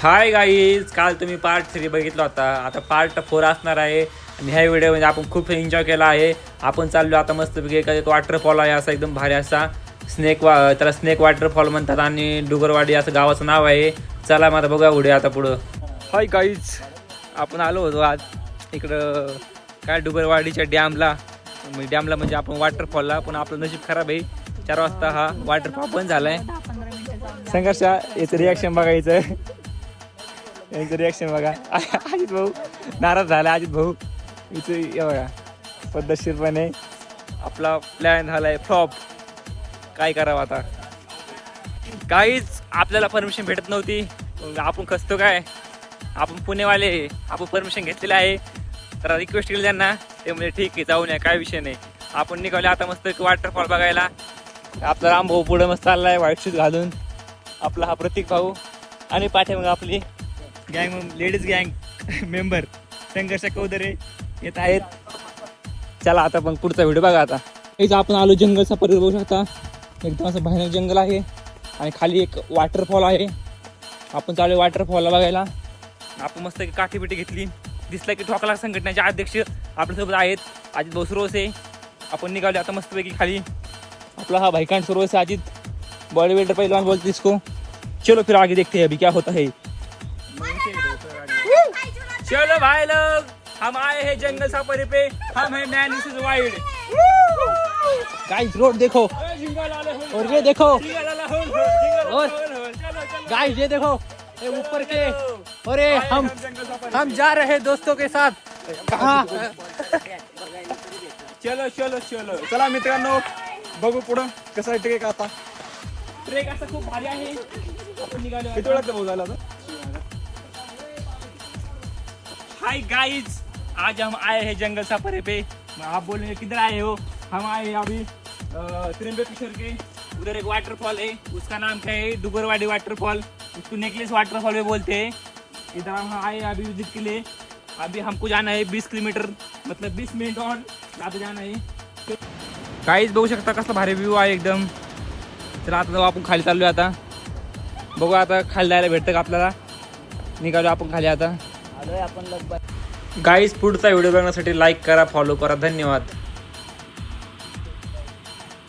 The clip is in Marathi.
हाय गाईज, काल तुम्ही पार्ट 3 बघितला होता. आता पार्ट 4 असणार आहे. आणि ह्या व्हिडिओमध्ये आपण खूप एन्जॉय केला आहे. आपण चाललो आता मस्तपैकी एक वॉटरफॉल आहे, असा एकदम भारी असा त्याला स्नेक वॉटरफॉल म्हणतात आणि डुगरवाडी असं गावाचं नाव आहे. चला मग आता बघा व्हिडिओ आता पुढं. हाय गाईज, आपण आलो होतो आज इकडं काय डुगरवाडीच्या डॅमला म्हणजे आपण वॉटरफॉलला, पण आपलं नशीब खराब आहे. 4 वाजता हा वॉटरफॉल बंद झालाय. संघर्ष याचं रिॲक्शन बघायचं. यांचं रिॲक्शन बघा. अजित भाऊ नाराज झाला. अजित भाऊ इथं बघा पद्धतशीरपणे आपला प्लॅन झालाय फ्लॉप. काय करावं आता. काहीच आपल्याला परमिशन भेटत नव्हती. आपण खचतो काय, आपण पुणेवाले, आपण परमिशन घेतलेलं आहे. तर रिक्वेस्ट केली त्यांना, ते म्हणजे ठीक आहे जाऊन या, काय विषय नाही. आपण निघाले आता मस्त वॉटरफॉल बघायला. आपला राम भाऊ पुढे मस्त चाललाय व्हाईट शूज घालून. आपला हा प्रतीक भाऊ आणि पाठीमाग आपली गँग, लेडीज गँग मेंबर संघर्ष कौदरे येत आहेत. चला आता पण पुढचा व्हिडिओ बघा. आता इथं आपण आलो जंगल सफारी बघू शकता. एकदम असं भयानक जंगल आहे आणि खाली एक वॉटरफॉल आहे. आपण चालू वॉटरफॉलला बघायला. आपण मस्त एक काठी बिठी घेतली. दिसला की ठोकला संघटनेचे अध्यक्ष आपल्यासोबत आहेत, अजित भाऊ सुरवसे. आपण निघालो आता मस्तपैकी खाली. आपला हा भाईकांड सुरवसे अजित, बॉडी बिल्डर पहलवान बोलते इसको. चलो फिर आगे देखते हैं अभी क्या होता है. चलो भाई लोग, हम आए हैं जंगल सफारी पे. हम है man versus wild. Guys road देखो और ये देखो, और गाइस ये देखो ये ऊपर के. और ये हम जा रहे हैं दोस्तों के साथ. कहाँ. चलो चलो चलो चला मित्रांनो, बघू पुढं कसं आहे ट्रेक. आता ट्रेक असा खूप भारी आहे. आपण निघालो. किती वेळात भाऊ झाला आता. हाय गाइस, आज हम आए हैं जंगल सफारी पे. आप बोलेंगे किधर आए हो. हम आए हैं अभी त्र्यंबकेश्वर के. उधर एक वाटरफॉल है, उसका नाम क्या है, डुगरवाडी वाटरफॉल. उसको नेकलेस वाटरफॉल भी बोलते हैं. इधर हम आए अभी विजिट के लिए. अभी हमको जाना है 20 किलोमीटर, मतलब 20 मिनट और ज़्यादा जाना है. काहीच बघू शकता कसला भारी व्ह्यू आहे एकदम. तर आता जाऊ आपण खाली चाललोय. आता बघू आता खाली जायला भेटतं का आपल्याला. निघालो आपण खाली आता. गाईज पुढचा व्हिडिओ बघण्यासाठी लाईक करा, फॉलो करा. धन्यवाद.